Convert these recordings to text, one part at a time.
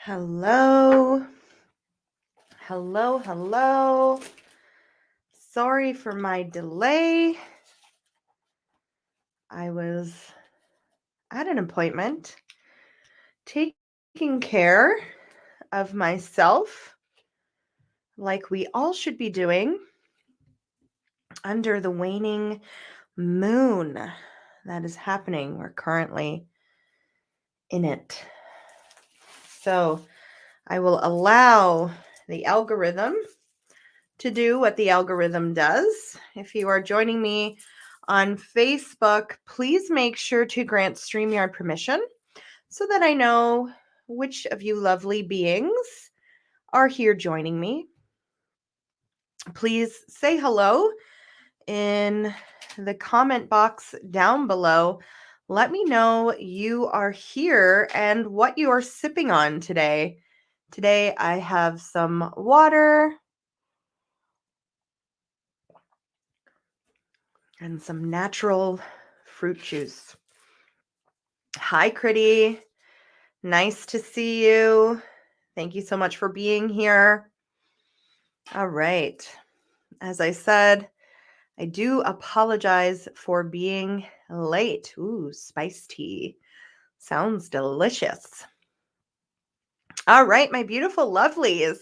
Hello. Hello, hello. Sorry for my delay. I was at an appointment taking care of myself like we all should be doing under the waning moon that is happening. We're currently in it. So I will allow the algorithm to do what the algorithm does. If you are joining me on Facebook, please make sure to grant StreamYard permission so that I know which of you lovely beings are here joining me. Please say hello in the comment box down below. Let me know you are here and what you are sipping on today. Today I have some water and some natural fruit juice. Hi, Critty. Nice to see you. Thank you so much for being here. All right. As I said, I do apologize for being late. Ooh, spiced tea. Sounds delicious. All right, my beautiful lovelies.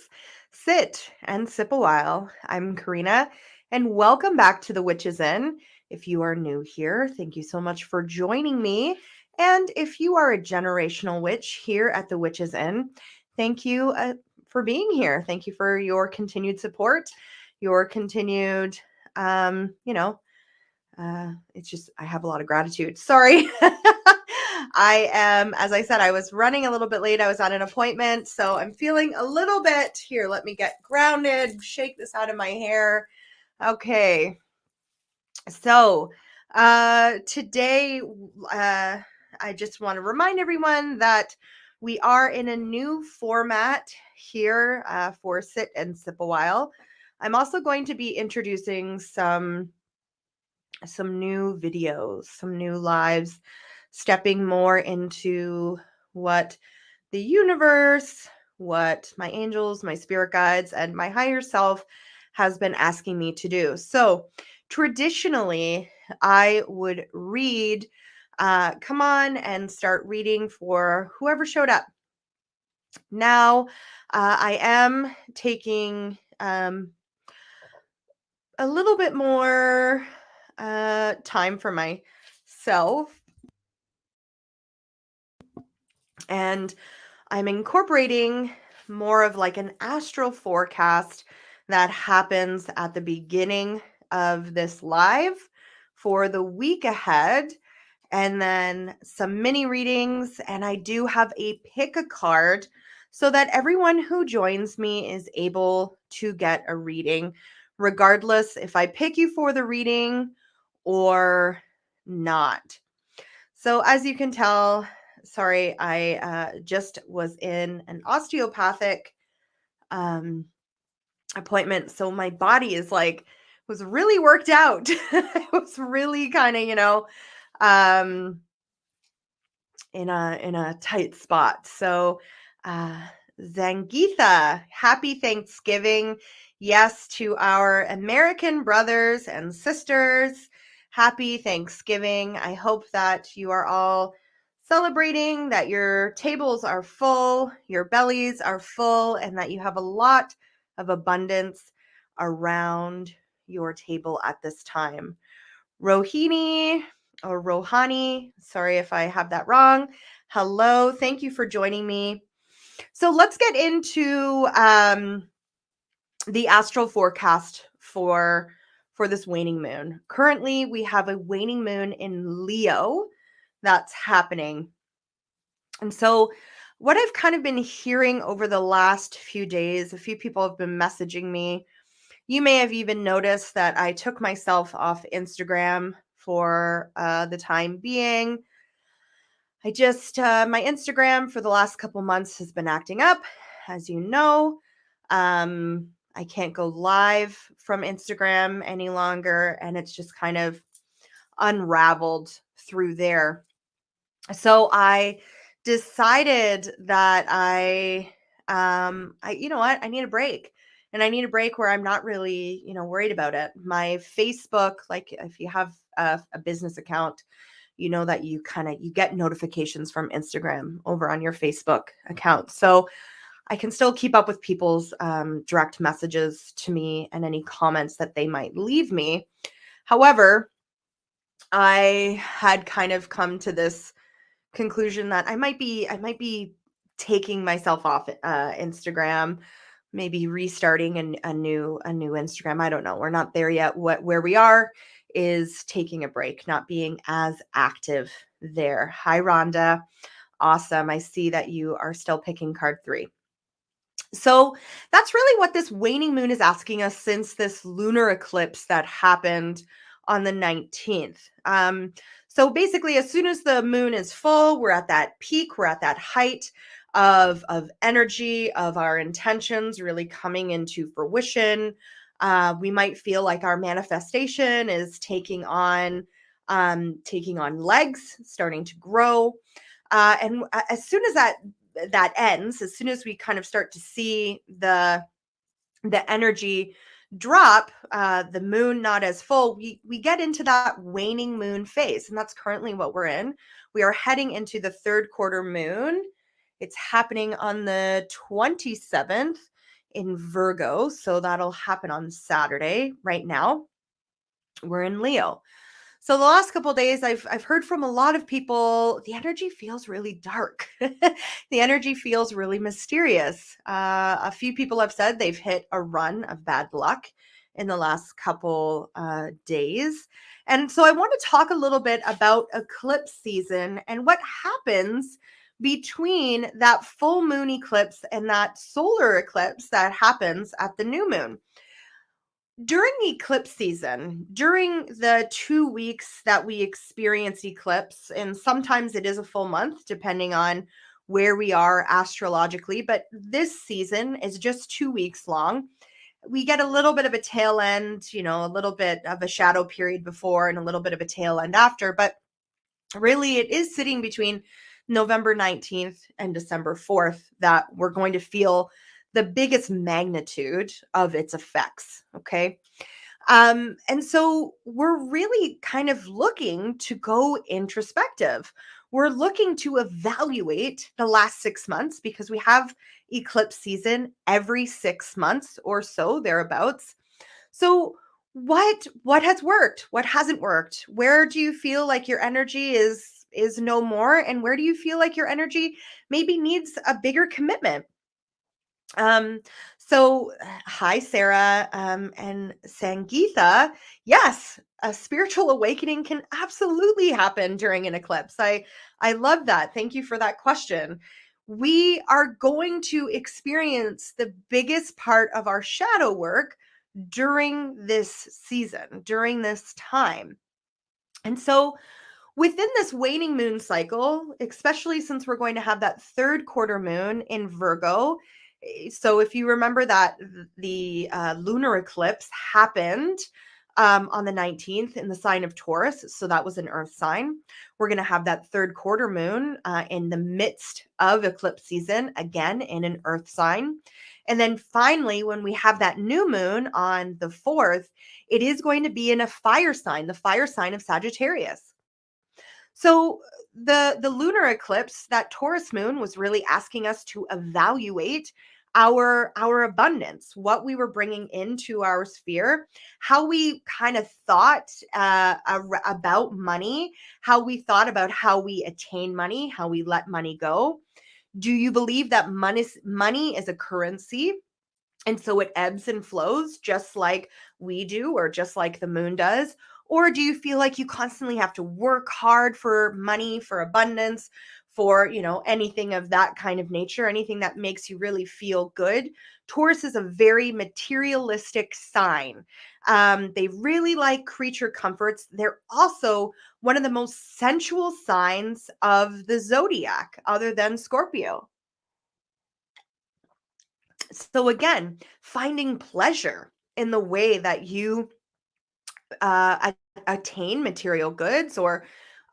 Sit and sip a while. I'm Karena, and welcome back to the Witch's Inn. If you are new here, thank you so much for joining me. And if you are a generational witch here at the Witch's Inn, thank you for being here. Thank you for your continued support, your continued, it's just, I have a lot of gratitude. Sorry. As I said, I was running a little bit late. I was at an appointment, so I'm feeling a little bit here. Let me get grounded, shake this out of my hair. Okay. So, today, I just want to remind everyone that we are in a new format here for Sit and Sip a While. I'm also going to be introducing some new videos, some new lives, stepping more into what the universe, what my angels, my spirit guides, and my higher self has been asking me to do. So traditionally, I would read, come on and start reading for whoever showed up. Now, I am taking a little bit more time for myself, and I'm incorporating more of like an astral forecast that happens at the beginning of this live for the week ahead, and then some mini readings. And I do have a pick a card so that everyone who joins me is able to get a reading, regardless if I pick you for the reading or not. So as you can tell, sorry, I just was in an osteopathic appointment. So my body is like, was really worked out. It was really kind of, in a tight spot. So Zangeetha, happy Thanksgiving. Yes, to our American brothers and sisters, happy Thanksgiving. I hope that you are all celebrating, that your tables are full, your bellies are full, and that you have a lot of abundance around your table at this time. Rohini or Rohani, sorry if I have that wrong. Hello, thank you for joining me. So let's get into the astral forecast for this waning moon. Currently, we have a waning moon in Leo that's happening. And so what I've kind of been hearing over the last few days, a few people have been messaging me. You may have even noticed that I took myself off Instagram for the time being. I just, my Instagram for the last couple months has been acting up, as you know. I can't go live from Instagram any longer, and it's just kind of unraveled through there. So I decided that I You know what? I need a break. And I need a break where I'm not really, worried about it. My Facebook, like if you have a business account, you know that you get notifications from Instagram over on your Facebook account. So I can still keep up with people's direct messages to me and any comments that they might leave me. However, I had kind of come to this conclusion that I might be taking myself off Instagram, maybe restarting a new Instagram. I don't know. We're not there yet. Where we are is taking a break, not being as active there. Hi, Rhonda. Awesome. I see that you are still picking card 3. So that's really what this waning moon is asking us since this lunar eclipse that happened on the 19th. So basically, as soon as the moon is full, we're at that peak, we're at that height of energy, of our intentions really coming into fruition. We might feel like our manifestation is taking on legs, starting to grow. And as soon as that ends, as soon as we kind of start to see the energy drop, the moon not as full, we get into that waning moon phase, and that's currently what we're in. We are heading into the third quarter moon. It's happening on the 27th in Virgo, so that'll happen on Saturday. Right now, we're in Leo. So the last couple of days, I've heard from a lot of people, the energy feels really dark. The energy feels really mysterious. A few people have said they've hit a run of bad luck in the last couple days. And so I want to talk a little bit about eclipse season and what happens between that full moon eclipse and that solar eclipse that happens at the new moon. During eclipse season, during the 2 weeks that we experience eclipse, and sometimes it is a full month depending on where we are astrologically, but this season is just 2 weeks long. We get a little bit of a tail end, a little bit of a shadow period before and a little bit of a tail end after, but really it is sitting between November 19th and December 4th that we're going to feel the biggest magnitude of its effects. Okay. And so we're really kind of looking to go introspective. We're looking to evaluate the last 6 months because we have eclipse season every 6 months or so, thereabouts. So what has worked? What hasn't worked? Where do you feel like your energy is no more? And where do you feel like your energy maybe needs a bigger commitment? Um, Hi, Sarah, and Sangeetha. Yes, a spiritual awakening can absolutely happen during an eclipse. I love that. Thank you for that question. We are going to experience the biggest part of our shadow work during this season, during this time. And so within this waning moon cycle, especially since we're going to have that third quarter moon in Virgo, so if you remember that the lunar eclipse happened on the 19th in the sign of Taurus, so that was an earth sign. We're going to have that third quarter moon in the midst of eclipse season, again in an earth sign. And then finally, when we have that new moon on the 4th, it is going to be in a fire sign, the fire sign of Sagittarius. So the lunar eclipse, that Taurus moon was really asking us to evaluate our abundance, what we were bringing into our sphere, how we kind of thought about money, how we thought about how we attain money, how we let money go. Do you believe that money is a currency? And so it ebbs and flows just like we do, or just like the moon does? Or do you feel like you constantly have to work hard for money, for abundance, for, anything of that kind of nature, anything that makes you really feel good? Taurus is a very materialistic sign. They really like creature comforts. They're also one of the most sensual signs of the zodiac, other than Scorpio. So again, finding pleasure in the way that you attain material goods or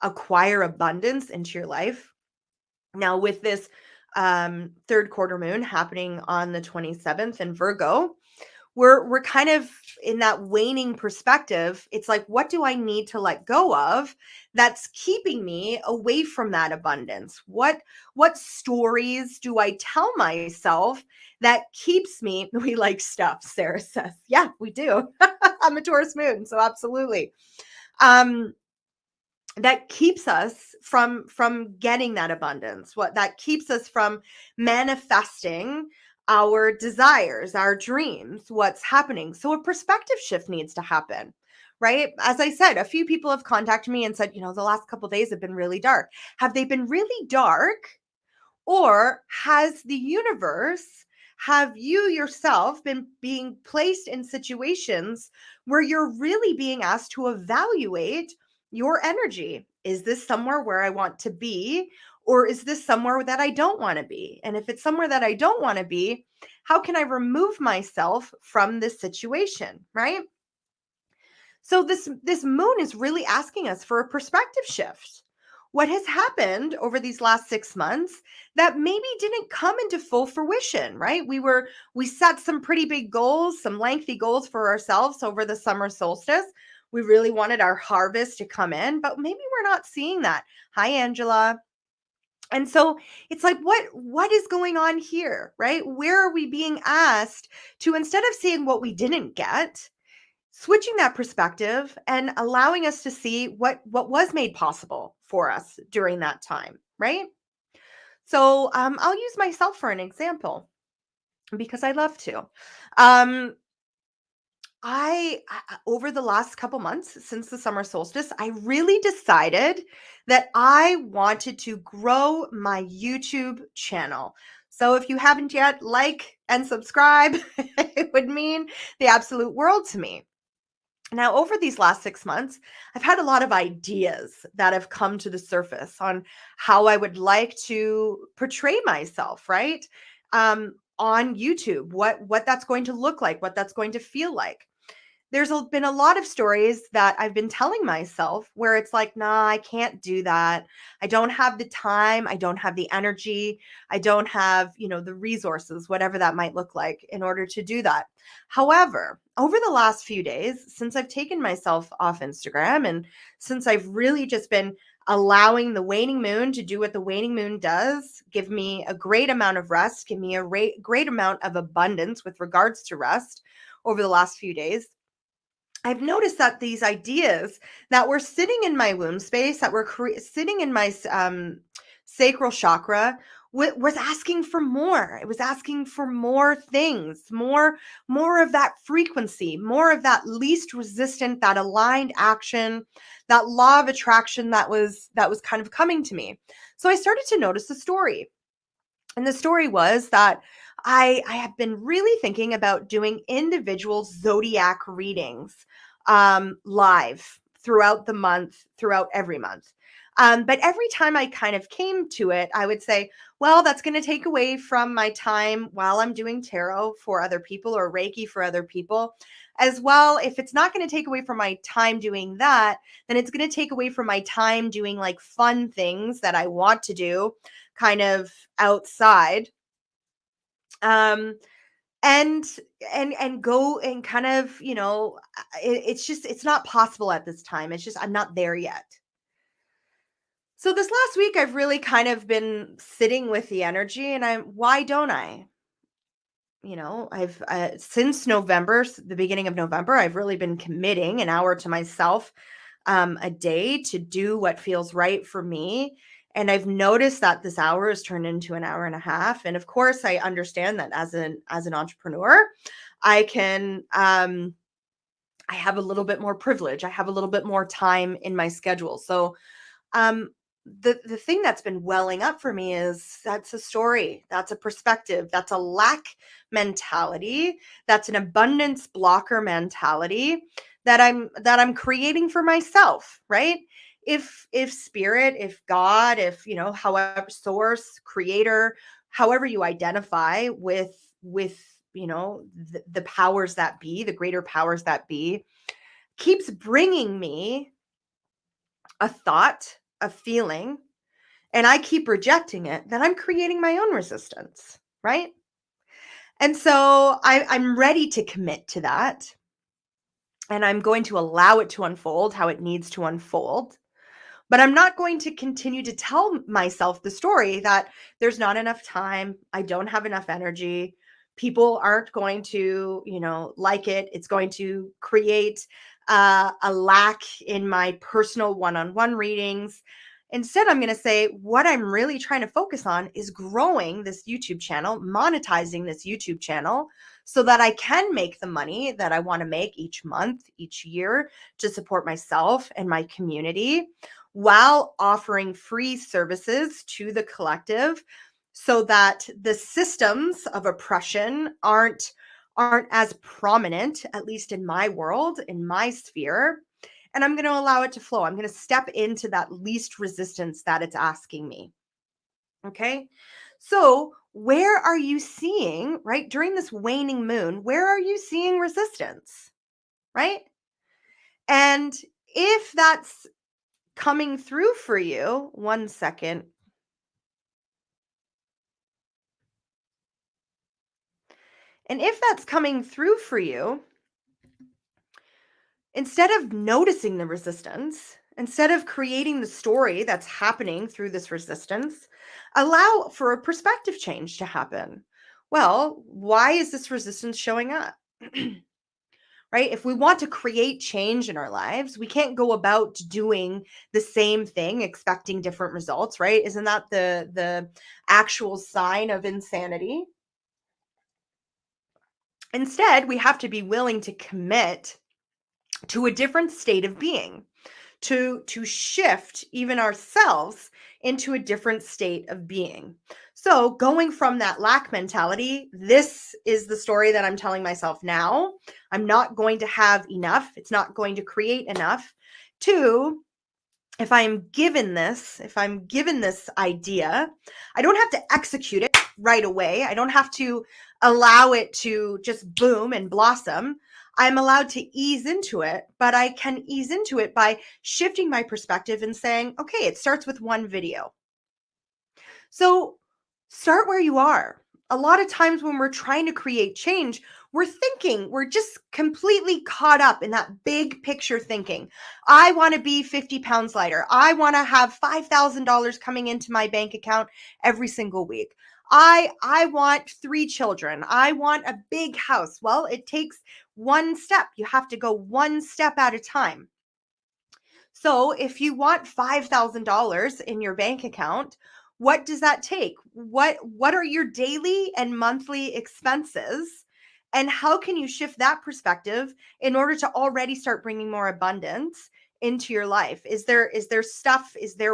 acquire abundance into your life. Now, with this third quarter moon happening on the 27th in Virgo, we're kind of in that waning perspective. It's like, what do I need to let go of that's keeping me away from that abundance? What stories do I tell myself that keeps me? We like stuff, Sarah says. Yeah, we do. I'm a Taurus moon, so absolutely. That keeps us from getting that abundance, what that keeps us from manifesting our desires, our dreams, what's happening. So a perspective shift needs to happen, right? As I said, a few people have contacted me and said, the last couple of days have been really dark. Have they been really dark? Or has the universe, have you yourself been being placed in situations where you're really being asked to evaluate your energy? Is this somewhere where I want to be? Or is this somewhere that I don't want to be? And if it's somewhere that I don't want to be, how can I remove myself from this situation, right? So this moon is really asking us for a perspective shift. What has happened over these last 6 months that maybe didn't come into full fruition, right? We set some pretty big goals, some lengthy goals for ourselves over the summer solstice. We really wanted our harvest to come in, but maybe we're not seeing that. Hi, Angela. And so it's like, what is going on here, right? Where are we being asked to, instead of seeing what we didn't get, switching that perspective and allowing us to see what was made possible for us during that time, right? So I'll use myself for an example because I love to. Over the last couple months since the summer solstice, I really decided that I wanted to grow my YouTube channel. So if you haven't yet, like and subscribe, it would mean the absolute world to me. Now, over these last 6 months, I've had a lot of ideas that have come to the surface on how I would like to portray myself, right? On YouTube, what that's going to look like, what that's going to feel like. Been a lot of stories that I've been telling myself where it's like, nah, I can't do that. I don't have the time. I don't have the energy. I don't have, the resources, whatever that might look like in order to do that. However, over the last few days, since I've taken myself off Instagram and since I've really just been allowing the waning moon to do what the waning moon does, give me a great amount of rest, give me a great amount of abundance with regards to rest over the last few days, I've noticed that these ideas that were sitting in my womb space, that were sitting in my sacral chakra, was asking for more. It was asking for more things, more of that frequency, more of that least resistant, that aligned action, that law of attraction that was kind of coming to me. So I started to notice the story. And the story was that I have been really thinking about doing individual zodiac readings live throughout the month, throughout every month. But every time I kind of came to it, I would say, well, that's going to take away from my time while I'm doing tarot for other people or Reiki for other people. As well, if it's not going to take away from my time doing that, then it's going to take away from my time doing like fun things that I want to do kind of outside. Um, and go and kind of, it's not possible at this time. It's just, I'm not there yet. So this last week, I've really kind of been sitting with the energy and why don't I? I've since November, the beginning of November, I've really been committing an hour to myself a day to do what feels right for me. And I've noticed that this hour has turned into an hour and a half. And of course, I understand that as an entrepreneur, I can I have a little bit more privilege. I have a little bit more time in my schedule. So um the thing that's been welling up for me is that's a story, that's a perspective, that's a lack mentality, that's an abundance blocker mentality that I'm creating for myself, right? If spirit, if God, if however, source, creator, however you identify with the powers that be, the greater powers that be, keeps bringing me a thought, a feeling, and I keep rejecting it, then I'm creating my own resistance, right? And so I'm ready to commit to that. And I'm going to allow it to unfold how it needs to unfold. But I'm not going to continue to tell myself the story that there's not enough time, I don't have enough energy, people aren't going to, like it. It's going to create a lack in my personal one-on-one readings. Instead, I'm going to say what I'm really trying to focus on is growing this YouTube channel, monetizing this YouTube channel so that I can make the money that I want to make each month, each year to support myself and my community, while offering free services to the collective so that the systems of oppression aren't as prominent, at least in my world, in my sphere. And I'm going to allow it to flow. I'm going to step into that least resistance that it's asking me. Okay. So, where are you seeing, right, during this waning moon, where are you seeing resistance, right? And if that's coming through for you, one second. And if that's coming through for you, instead of noticing the resistance, instead of creating the story that's happening through this resistance, allow for a perspective change to happen. Well, why is this resistance showing up? Right? If we want to create change in our lives, we can't go about doing the same thing expecting different results, right? Isn't that the actual sign of insanity? Instead, we have to be willing to commit to a different state of being, to shift even ourselves into a different state of being. So, going from that lack mentality, this is the story that I'm telling myself now. I'm not going to have enough. It's not going to create enough. To, if I'm given this idea, I don't have to execute it right away. I don't have to allow it to just boom and blossom. I'm allowed to ease into it, but I can ease into it by shifting my perspective and saying, okay, it starts with one video. So start where you are. A lot of times when we're trying to create change, we're just completely caught up in that big picture thinking. I want to be 50 pounds lighter. I want to have $5,000 coming into my bank account every single week. I want 3 children. I want a big house. Well, it takes one step. You have to go one step at a time. So if you want $5,000 in your bank account, what does that take? What are your daily and monthly expenses? And how can you shift that perspective in order to already start bringing more abundance into your life? Is there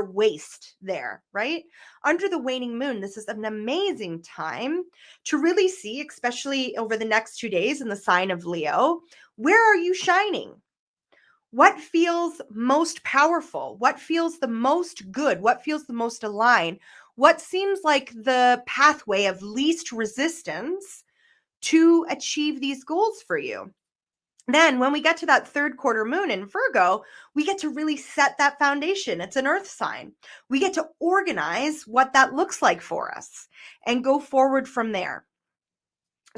waste there, right? Under the waning moon, this is an amazing time to really see, especially over the next 2 days in the sign of Leo, where are you shining? What feels most powerful? What feels the most good? What feels the most aligned? What seems like the pathway of least resistance to achieve these goals for you? Then, when we get to that third quarter moon in Virgo, we get to really set that foundation. It's an earth sign. We get to organize what that looks like for us and go forward from there.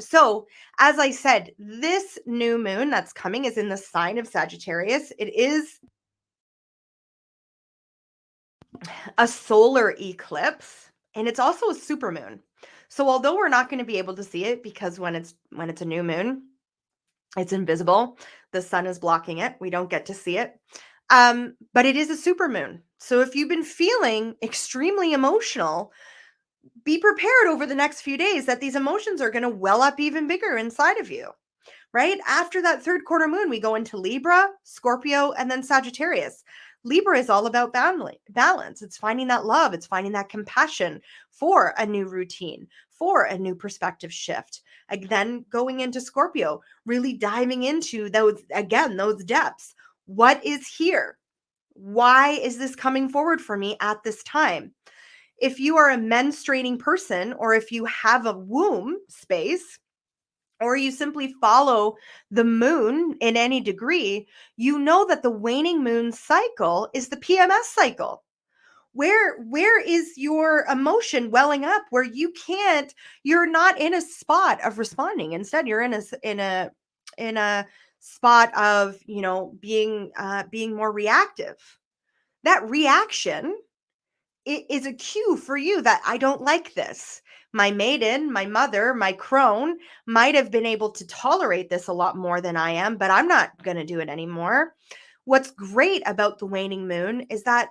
So, as I said, this new moon that's coming is in the sign of Sagittarius. It is a solar eclipse, and it's also a supermoon. So although we're not going to be able to see it because when it's a new moon, it's invisible. The sun is blocking it. We don't get to see it. But it is a supermoon. So if you've been feeling extremely emotional, be prepared over the next few days that these emotions are going to well up even bigger inside of you. Right? After that third quarter moon, we go into Libra, Scorpio, and then Sagittarius. Libra is all about balance. It's finding that love. It's finding that compassion for a new routine, for a new perspective shift. Then going into Scorpio, really diving into those depths. What is here? Why is this coming forward for me at this time? If you are a menstruating person, or if you have a womb space, or you simply follow the moon in any degree, you know that the waning moon cycle is the PMS cycle. Where is your emotion welling up where you're not in a spot of responding. Instead, you're in a spot of, being more reactive. That reaction is a cue for you that I don't like this. My maiden, my mother, my crone might have been able to tolerate this a lot more than I am, but I'm not going to do it anymore. What's great about the waning moon is that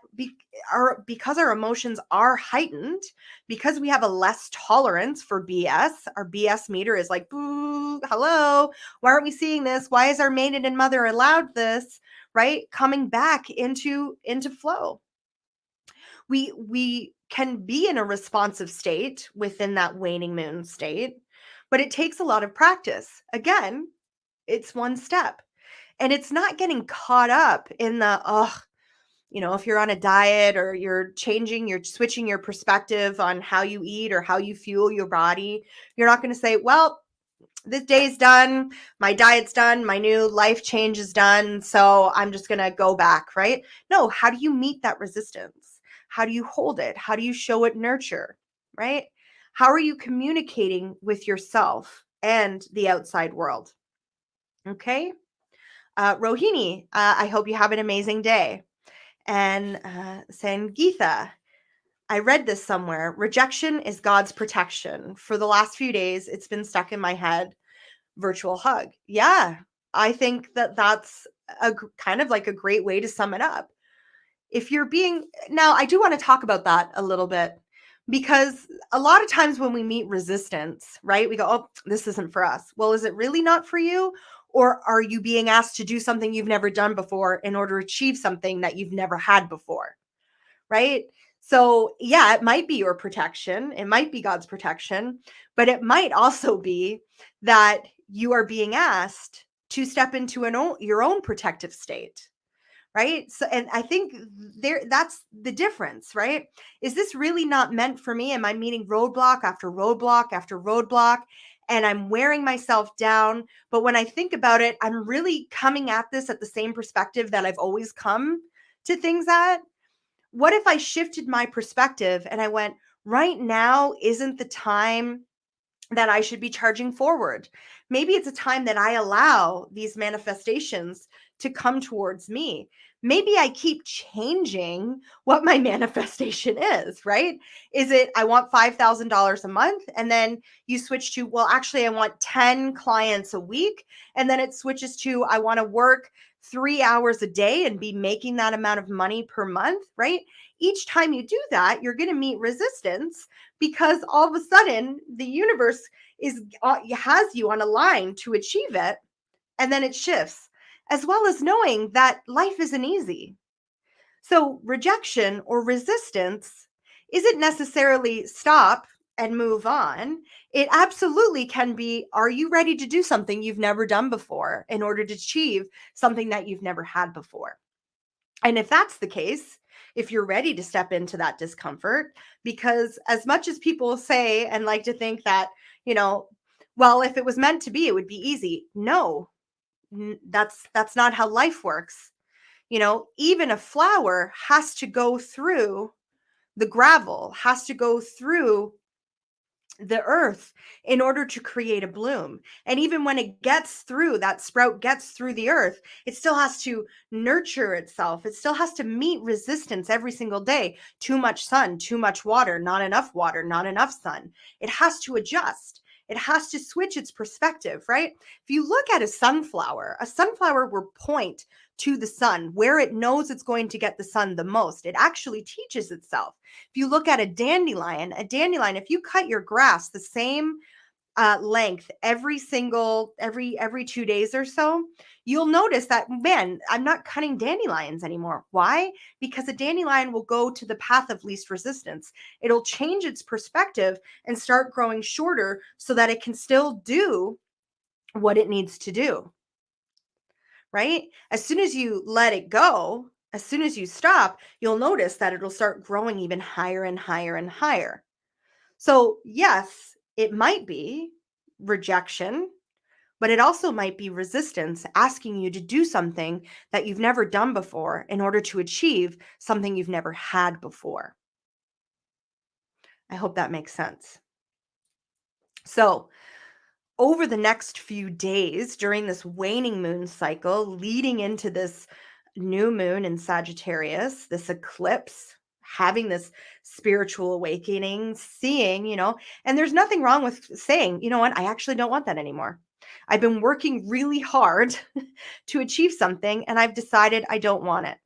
because our emotions are heightened, because we have a less tolerance for BS, our BS meter is like, boo, hello, why aren't we seeing this? Why is our maiden and mother allowed this? Right? Coming back into flow. We can be in a responsive state within that waning moon state, but it takes a lot of practice. Again, it's one step. And it's not getting caught up in if you're on a diet or you're switching your perspective on how you eat or how you fuel your body. You're not going to say, well, this day's done, my diet's done, my new life change is done, so I'm just going to go back, right? No, how do you meet that resistance? How do you hold it? How do you show it nurture, right? How are you communicating with yourself and the outside world? Okay. Rohini, I hope you have an amazing day. And Sangeetha, I read this somewhere. Rejection is God's protection. For the last few days, it's been stuck in my head. Virtual hug. Yeah, I think that's kind of like a great way to sum it up. Now, I do want to talk about that a little bit, because a lot of times when we meet resistance, right, we go, oh, this isn't for us. Well, is it really not for you? Or are you being asked to do something you've never done before in order to achieve something that you've never had before? Right? So, yeah, it might be your protection. It might be God's protection, but it might also be that you are being asked to step into your own protective state. Right? So, and I think that's the difference, right? Is this really not meant for me? Am I meeting roadblock after roadblock after roadblock? And I'm wearing myself down. But when I think about it, I'm really coming at this at the same perspective that I've always come to things at. What if I shifted my perspective and I went, right now isn't the time that I should be charging forward? Maybe it's a time that I allow these manifestations to come towards me. Maybe I keep changing what my manifestation is, right? Is it, I want $5,000 a month, and then you switch to, well, actually, I want 10 clients a week. And then it switches to, I want to work 3 hours a day and be making that amount of money per month, right? Each time you do that, you're going to meet resistance, because all of a sudden the universe has you on a line to achieve it, and then it shifts, as well as knowing that life isn't easy. So rejection or resistance isn't necessarily stop and move on. It absolutely can be, are you ready to do something you've never done before in order to achieve something that you've never had before? And if that's the case, if you're ready to step into that discomfort, because as much as people say and like to think that, well, if it was meant to be, it would be easy. No, that's not how life works. Even a flower has to go through the gravel, has to go through the earth in order to create a bloom. And even when it gets through, that sprout gets through the earth, it still has to nurture itself. It still has to meet resistance every single day. Too much sun, too much water, not enough sun. It has to adjust. It has to switch its perspective, right? If you look at a sunflower will point to the sun where it knows it's going to get the sun the most. It actually teaches itself. If you look at a dandelion, if you cut your grass the same length every 2 days or so, you'll notice that, man, I'm not cutting dandelions anymore. Why? Because a dandelion will go to the path of least resistance. It'll change its perspective and start growing shorter so that it can still do what it needs to do. Right? As soon as you let it go, as soon as you stop, you'll notice that it'll start growing even higher and higher and higher. So, yes, it might be rejection, but it also might be resistance asking you to do something that you've never done before in order to achieve something you've never had before. I hope that makes sense. So, over the next few days during this waning moon cycle, leading into this new moon in Sagittarius, this eclipse, having this spiritual awakening, seeing, and there's nothing wrong with saying, you know what, I actually don't want that anymore. I've been working really hard to achieve something and I've decided I don't want it.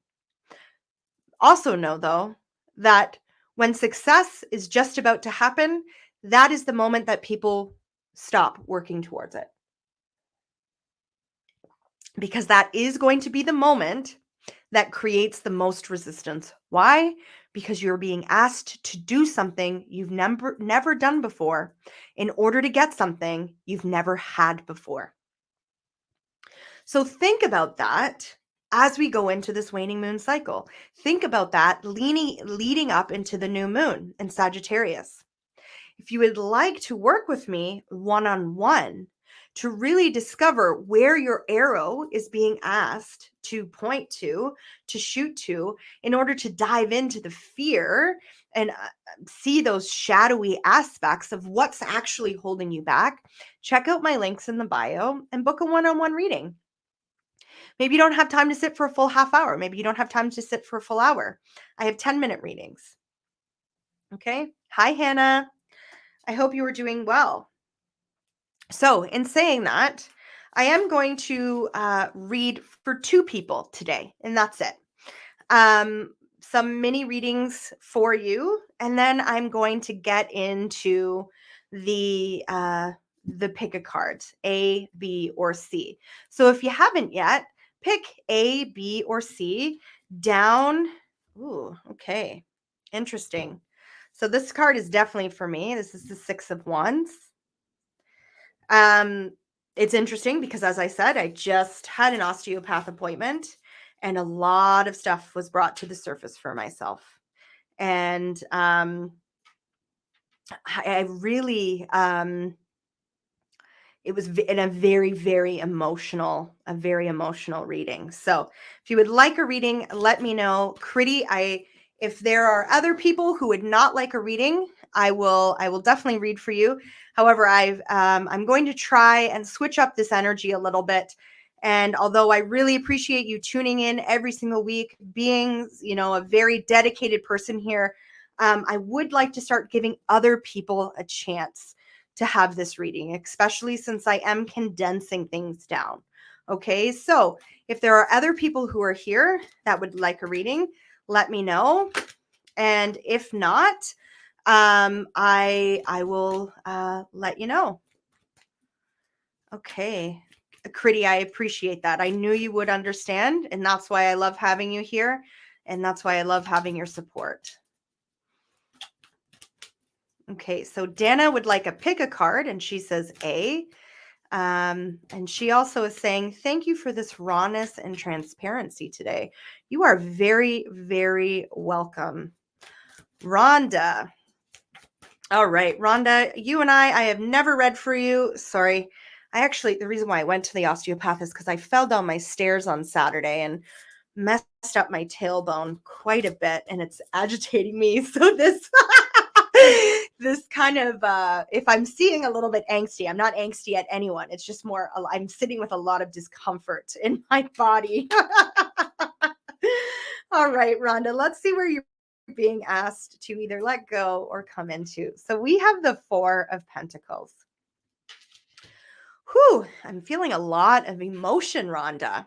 Also, know though that when success is just about to happen, that is the moment that people stop working towards it. Because that is going to be the moment that creates the most resistance. Why? Because you're being asked to do something you've never done before in order to get something you've never had before. So think about that as we go into this waning moon cycle. Think about that leading up into the new moon in Sagittarius. If you would like to work with me one-on-one to really discover where your arrow is being asked to point to shoot to, in order to dive into the fear and see those shadowy aspects of what's actually holding you back, check out my links in the bio and book a one-on-one reading. Maybe you don't have time to sit for a full half hour. Maybe you don't have time to sit for a full hour. I have 10-minute readings. Okay. Hi, Hannah. I hope you are doing well. So, in saying that, I am going to read for 2 people today, and that's it. Some mini readings for you, and then I'm going to get into the pick a card, A, B, or C. So, if you haven't yet, pick A, B, or C down. Ooh, okay, interesting. So this card is definitely for me. This is the 6 of Wands. It's interesting because, as I said, I just had an osteopath appointment and a lot of stuff was brought to the surface for myself. And I really, it was in a very, very emotional reading. So if you would like a reading, let me know. If there are other people who would not like a reading, I will definitely read for you. However, I'm going to try and switch up this energy a little bit. And although I really appreciate you tuning in every single week, being, a very dedicated person here, I would like to start giving other people a chance to have this reading, especially since I am condensing things down. Okay, so if there are other people who are here that would like a reading, let me know. And if not, I will let you know. Okay, Critty, I appreciate that. I knew you would understand, and that's why I love having you here, and that's why I love having your support. Okay, so Dana would like a pick a card, and she says A. And she also is saying, thank you for this rawness and transparency today. You are very, very welcome. Rhonda. All right, Rhonda, you and I have never read for you. Sorry. The reason why I went to the osteopath is because I fell down my stairs on Saturday and messed up my tailbone quite a bit, and it's agitating me. So this this kind of if I'm seeing a little bit angsty, I'm not angsty at anyone. It's just more I'm sitting with a lot of discomfort in my body. All right, Rhonda, let's see where you're being asked to either let go or come into. So we have the 4 of Pentacles. Whew, I'm feeling a lot of emotion, Rhonda.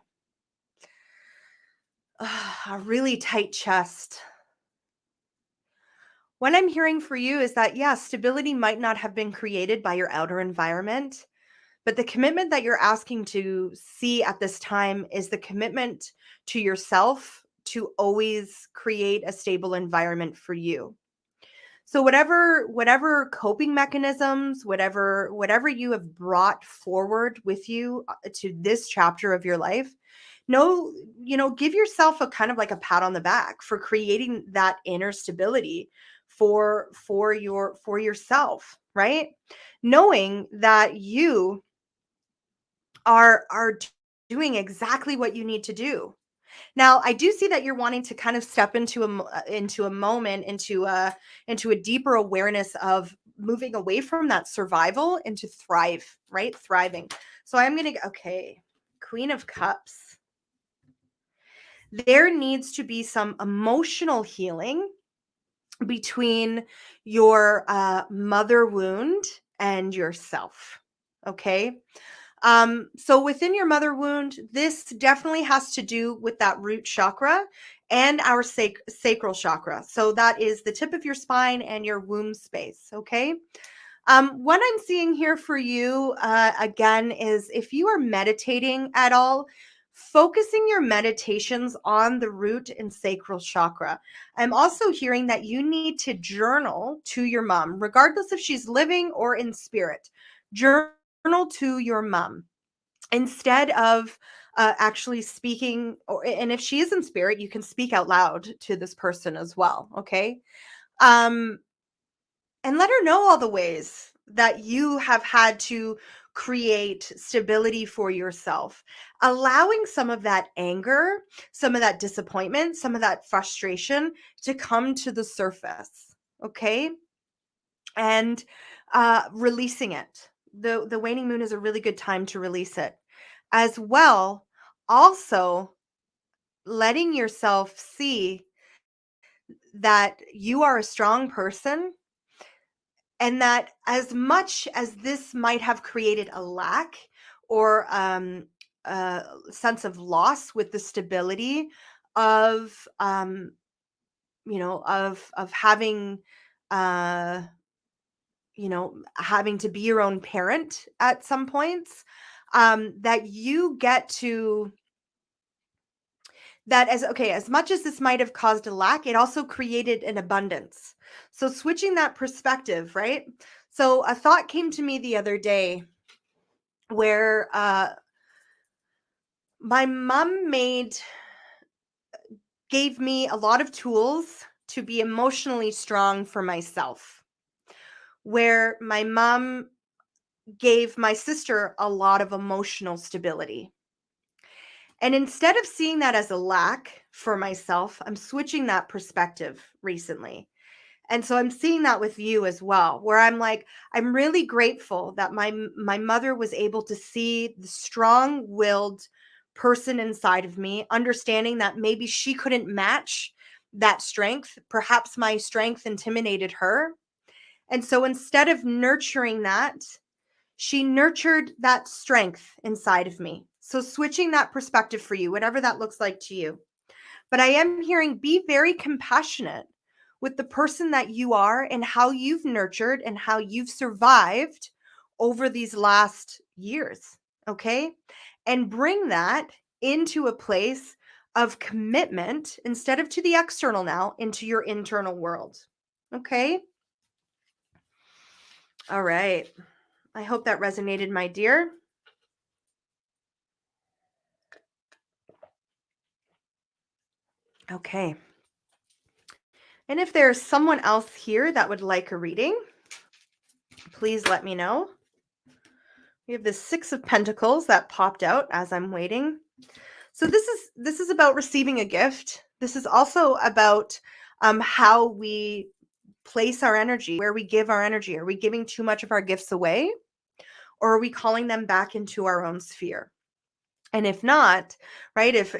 A really tight chest. What I'm hearing for you is that, yeah, stability might not have been created by your outer environment, but the commitment that you're asking to see at this time is the commitment to yourself to always create a stable environment for you. So whatever coping mechanisms, whatever you have brought forward with you to this chapter of your life, give yourself a kind of like a pat on the back for creating that inner stability for yourself, right? Knowing that you are doing exactly what you need to do. Now, I do see that you're wanting to kind of step into into a moment, into a deeper awareness of moving away from that survival into thrive, right? Thriving. So I'm going to okay, Queen of Cups. There needs to be some emotional healing between your mother wound and yourself. Okay. So within your mother wound, this definitely has to do with that root chakra and our sacral chakra. So that is the tip of your spine and your womb space. Okay. What I'm seeing here for you, again, is if you are meditating at all, focusing your meditations on the root and sacral chakra. I'm also hearing that you need to journal to your mom, regardless if she's living or in spirit. Journal to your mom instead of actually speaking, and if she is in spirit, you can speak out loud to this person as well. Okay. Um, and let her know all the ways that you have had to create stability for yourself, allowing some of that anger, some of that disappointment, some of that frustration to come to the surface. Okay. And releasing it. The waning moon is a really good time to release it as well. Also, letting yourself see that you are a strong person, and that as much as this might have created a lack or a sense of loss with the stability of of having uh having to be your own parent at some points, that you get to that as okay, as much as this might have caused a lack, it also created an abundance. So switching that perspective, right? So a thought came to me the other day where my mom gave me a lot of tools to be emotionally strong for myself. Where my mom gave my sister a lot of emotional stability. And instead of seeing that as a lack for myself, I'm switching that perspective recently. And so I'm seeing that with you as well, where I'm like, I'm really grateful that my mother was able to see the strong-willed person inside of me, understanding that maybe she couldn't match that strength. Perhaps my strength intimidated her. And so instead of nurturing that, she nurtured that strength inside of me. So switching that perspective for you, whatever that looks like to you. But I am hearing be very compassionate with the person that you are and how you've nurtured and how you've survived over these last years. Okay. And bring that into a place of commitment instead of to the external now, into your internal world. Okay. All right. I hope that resonated, my dear. Okay. And if there's someone else here that would like a reading, please let me know. We have the Six of Pentacles that popped out as I'm waiting. So this is about receiving a gift. This is also about how we place our energy, where we give our energy. Are we giving too much of our gifts away, or are we calling them back into our own sphere? And if not, right, if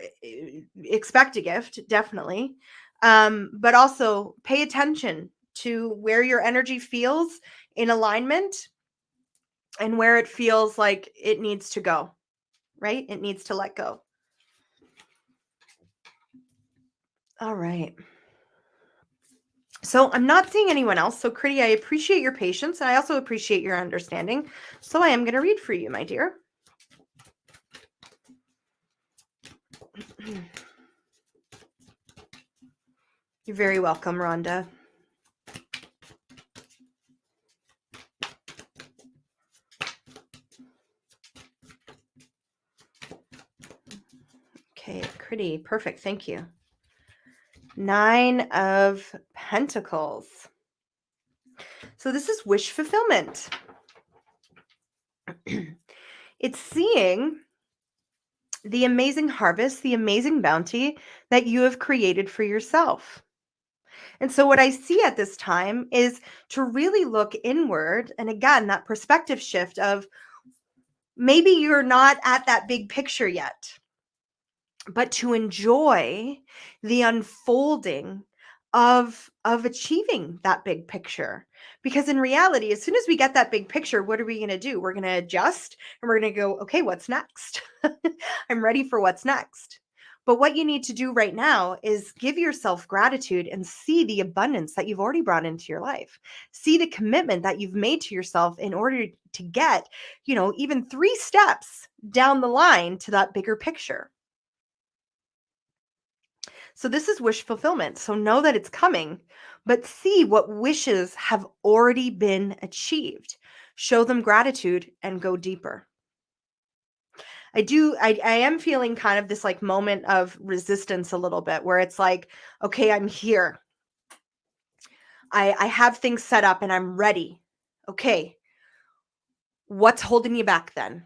expect a gift, definitely. But also pay attention to where your energy feels in alignment and where it feels like it needs to go, right? It needs to let go. All right. So I'm not seeing anyone else. So Critty, I appreciate your patience and I also appreciate your understanding. So I am going to read for you, my dear. You're very welcome, Rhonda. Okay, Critty, perfect. Thank you. Nine of Pentacles. So this is wish fulfillment. It's seeing the amazing harvest, the amazing bounty that you have created for yourself. And so, what I see at this time is to really look inward. And again, that perspective shift of maybe you're not at that big picture yet, but to enjoy the unfolding of achieving that big picture. Because in reality, as soon as we get that big picture, what are we going to do? We're going to adjust and we're going to go, okay, what's next? I'm ready for what's next. But what you need to do right now is give yourself gratitude and see the abundance that you've already brought into your life. See the commitment that you've made to yourself in order to get, even 3 steps down the line to that bigger picture. So this is wish fulfillment. So know that it's coming, but see what wishes have already been achieved. Show them gratitude and go deeper. I am feeling kind of this like moment of resistance a little bit where it's like, okay, I'm here. I have things set up and I'm ready. Okay. What's holding you back then?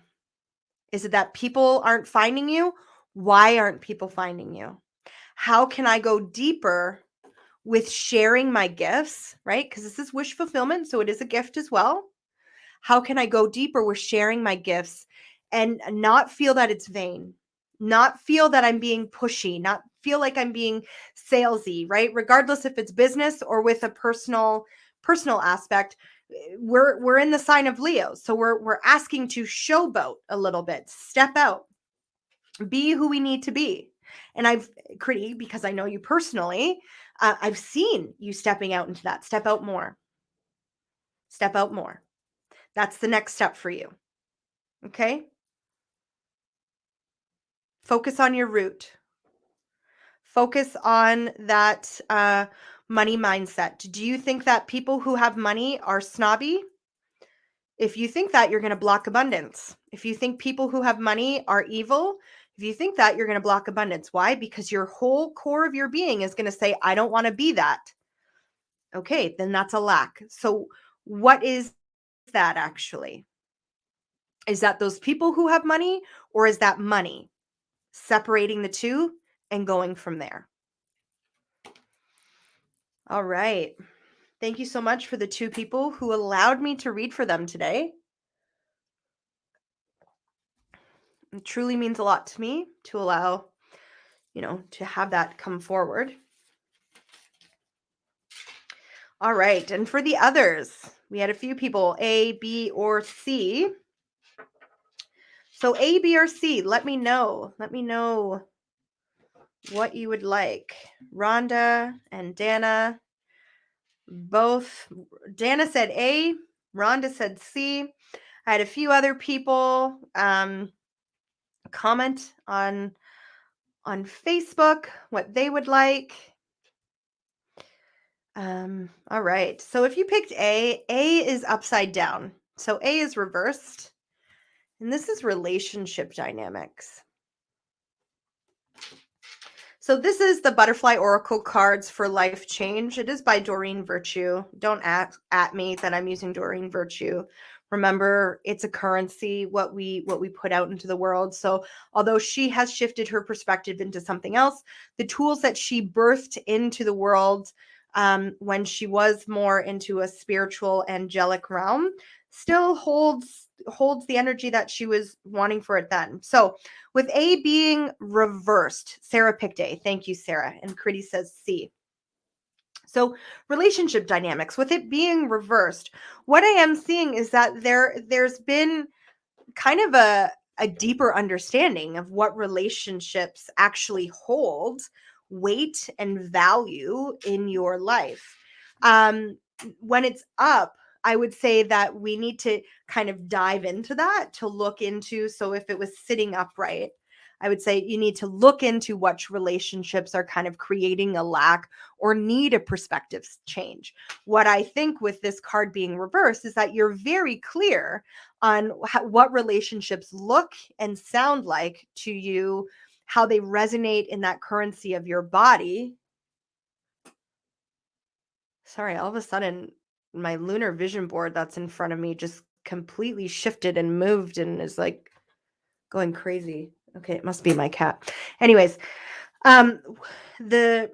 Is it that people aren't finding you? Why aren't people finding you? How can I go deeper with sharing my gifts, right? Because this is wish fulfillment, so it is a gift as well. How can I go deeper with sharing my gifts and not feel that it's vain, not feel that I'm being pushy, not feel like I'm being salesy, right? Regardless if it's business or with a personal aspect, we're in the sign of Leo, so we're asking to showboat a little bit, step out, be who we need to be. And because I know you personally, I've seen you stepping out into that. Step out more. Step out more. That's the next step for you. Okay? Focus on your root. Focus on that money mindset. Do you think that people who have money are snobby? If you think that, you're going to block abundance. If you think people who have money are evil, if you think that, you're going to block abundance. Why? Because your whole core of your being is going to say, I don't want to be that. Okay, then that's a lack. So, what is that actually? Is that those people who have money, or is that money? Separating the two and going from there. All right. Thank you so much for the 2 people who allowed me to read for them today. It truly means a lot to me to allow, to have that come forward. All right. And for the others, we had a few people, A, B, or C. So A, B, or C, let me know. Let me know what you would like. Rhonda and Dana, both. Dana said A, Rhonda said C. I had a few other people comment on Facebook what they would like. All right. So if you picked A is upside down. So A is reversed. And this is relationship dynamics. So this is the Butterfly Oracle cards for life change. It is by Doreen Virtue. Don't at me that I'm using Doreen Virtue. Remember, it's a currency, what we put out into the world. So although she has shifted her perspective into something else, the tools that she birthed into the world when she was more into a spiritual angelic realm still holds the energy that she was wanting for it then. So with A being reversed, Sarah picked A. Thank you, Sarah. And Critty says C. So relationship dynamics, with it being reversed, what I am seeing is that there's been kind of a deeper understanding of what relationships actually hold weight and value in your life. When it's up, I would say that we need to kind of dive into that to look into. So if it was sitting upright, I would say you need to look into which relationships are kind of creating a lack or need a perspective change. What I think with this card being reversed is that you're very clear on what relationships look and sound like to you, how they resonate in that currency of your body. Sorry, all of a sudden, my lunar vision board that's in front of me just completely shifted and moved and is like going crazy. Okay, it must be my cat. Anyways, um, the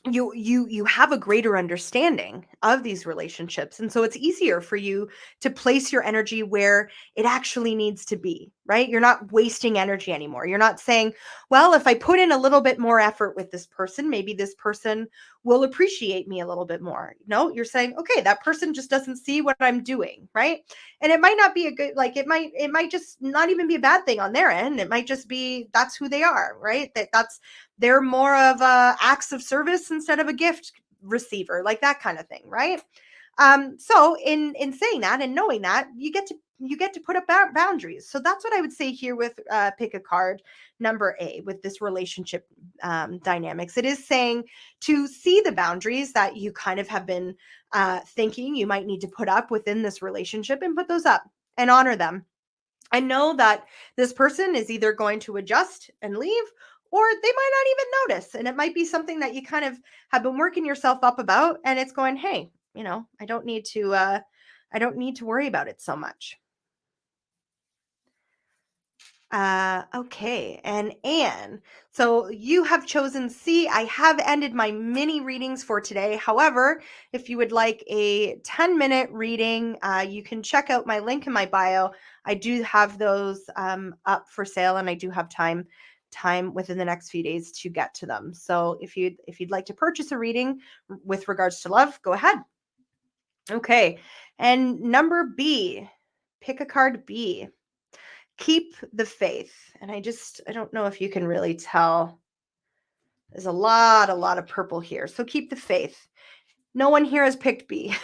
you have a greater understanding of these relationships, and so it's easier for you to place your energy where it actually needs to be, right? You're not wasting energy anymore. You're not saying, well, if I put in a little bit more effort with this person, maybe this person will appreciate me a little bit more. No, you're saying, okay, that person just doesn't see what I'm doing, right? And it might not be a good, like, it might just not even be a bad thing on their end. It might just be that's who they are, right? That's they're more of a acts of service instead of a gift receiver, like that kind of thing, right? So in saying that and knowing that, you get to put up boundaries. So that's what I would say here with pick a card number A with this relationship dynamics. It is saying to see the boundaries that you kind of have been thinking you might need to put up within this relationship, and put those up and honor them. I know that this person is either going to adjust and leave, or they might not even notice. And it might be something that you kind of have been working yourself up about. And it's going, hey, I don't need to worry about it so much. Okay. And Anne, so you have chosen C. I have ended my mini readings for today. However, if you would like a 10-minute reading, you can check out my link in my bio. I do have those up for sale, and I do have time within the next few days to get to them. So if you'd like to purchase a reading with regards to love, go ahead. Okay. And number B, pick a card B. Keep the faith. And I don't know if you can really tell. There's a lot of purple here. So keep the faith. No one here has picked B.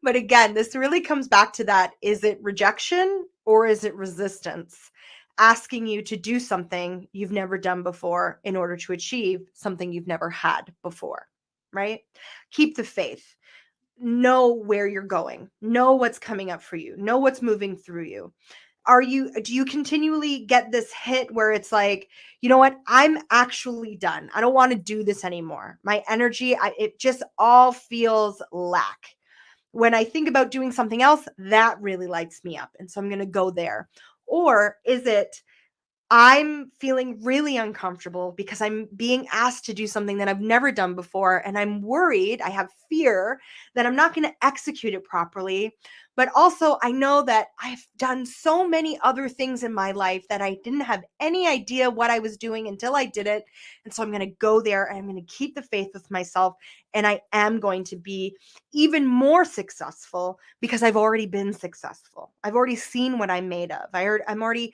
But again, this really comes back to that. Is it rejection or is it resistance? Asking you to do something you've never done before in order to achieve something you've never had before, right? Keep the faith. Know where you're going. Know what's coming up for you. Know what's moving through you. Do you continually get this hit where it's like, you know what, I'm actually done, I don't want to do this anymore, my energy, it just all feels lack. When I think about doing something else, that really lights me up, and so I'm going to go there? Or is it, I'm feeling really uncomfortable because I'm being asked to do something that I've never done before. And I'm worried, I have fear that I'm not going to execute it properly. But also, I know that I've done so many other things in my life that I didn't have any idea what I was doing until I did it. And so I'm going to go there, and I'm going to keep the faith with myself. And I am going to be even more successful because I've already been successful. I've already seen what I'm made of. I'm already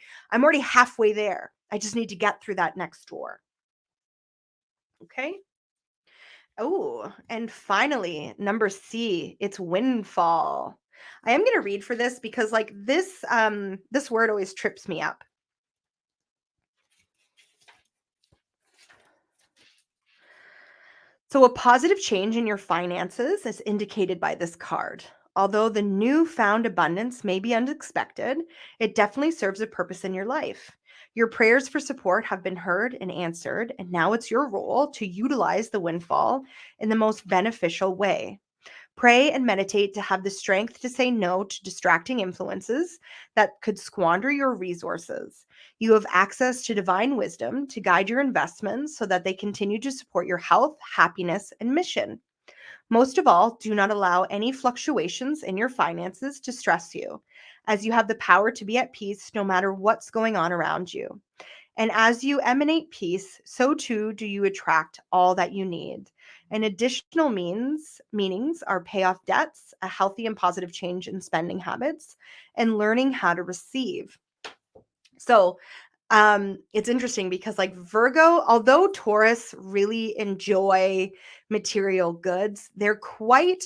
halfway there. I just need to get through that next door. Okay. Oh, and finally, number C, it's windfall. I am going to read for this because like this word always trips me up. So, a positive change in your finances is indicated by this card. Although the newfound abundance may be unexpected, it definitely serves a purpose in your life. Your prayers for support have been heard and answered, and now it's your role to utilize the windfall in the most beneficial way. Pray and meditate to have the strength to say no to distracting influences that could squander your resources. You have access to divine wisdom to guide your investments so that they continue to support your health, happiness, and mission. Most of all, do not allow any fluctuations in your finances to stress you, as you have the power to be at peace no matter what's going on around you. And as you emanate peace, so too do you attract all that you need. And additional meanings are pay off debts, a healthy and positive change in spending habits, and learning how to receive. So it's interesting because like Virgo, although Taurus really enjoy material goods, they're quite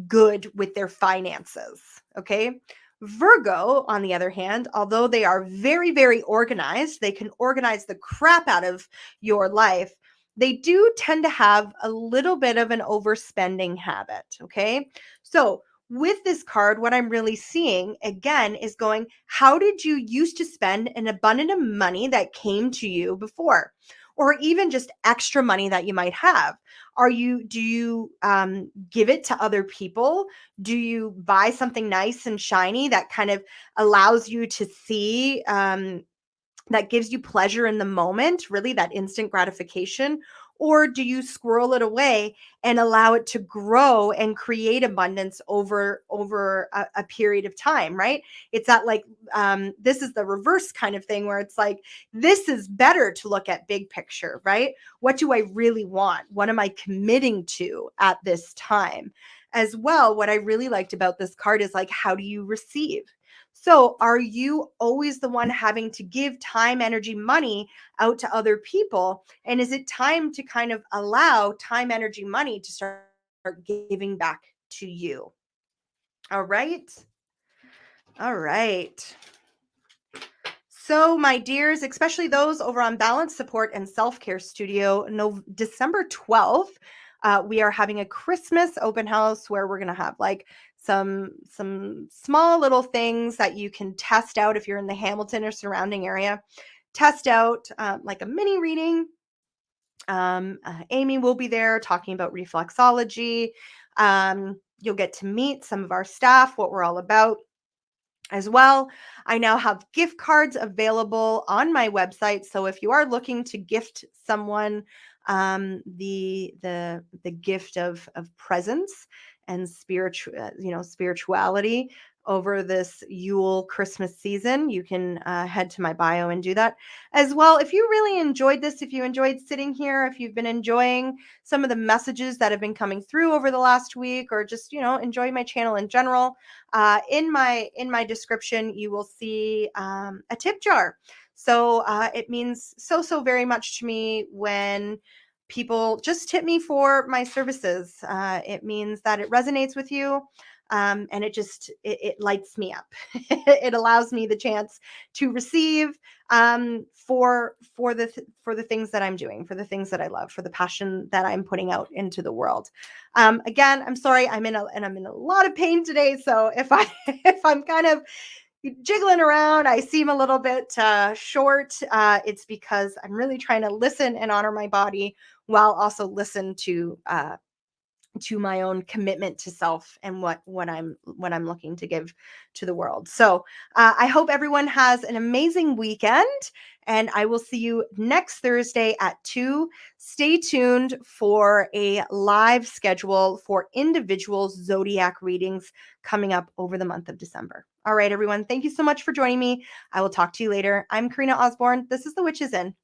good with their finances. Okay. Virgo, on the other hand, although they are very, very organized, they can organize the crap out of your life. They do tend to have a little bit of an overspending habit. Okay. So, with this card, what I'm really seeing again is going, how did you used to spend an abundant of money that came to you before? or even just extra money that you might have. Do you give it to other people? Do you buy something nice and shiny that kind of allows you to see, that gives you pleasure in the moment, really that instant gratification? Or do you squirrel it away and allow it to grow and create abundance over a period of time, right? It's that like, this is the reverse kind of thing where it's like, this is better to look at big picture, right? What do I really want? What am I committing to at this time? As well, what I really liked about this card is like, how do you receive? So, are you always the one having to give time, energy, money out to other people? And is it time to kind of allow time, energy, money to start giving back to you? All right. All right. So, my dears, especially those over on Balance Support and Self Care Studio, December 12th, we are having a Christmas open house where we're going to have like some small little things that you can test out if you're in the Hamilton or surrounding area. Test out like a mini reading. Amy will be there talking about reflexology. You'll get to meet some of our staff, what we're all about. As well, I now have gift cards available on my website. So if you are looking to gift someone the gift of presence and spirituality over this Yule Christmas season, you can head to my bio and do that. As well, if you really enjoyed this, if you enjoyed sitting here, if you've been enjoying some of the messages that have been coming through over the last week, or just enjoy my channel in general, in my description, you will see a tip jar. So it means so very much to me when people just tip me for my services. It means that it resonates with you. And it lights me up. It allows me the chance to receive for the things that I'm doing, for the things that I love, for the passion that I'm putting out into the world. Again, I'm sorry, I'm in a lot of pain today. So if I'm kind of jiggling around, I seem a little bit short. It's because I'm really trying to listen and honor my body while also listen to my own commitment to self and what I'm looking to give to the world. So I hope everyone has an amazing weekend, and I will see you next Thursday at 2. Stay tuned for a live schedule for individual zodiac readings coming up over the month of December. All right, everyone. Thank you so much for joining me. I will talk to you later. I'm Karena Osborne. This is The Witch is In.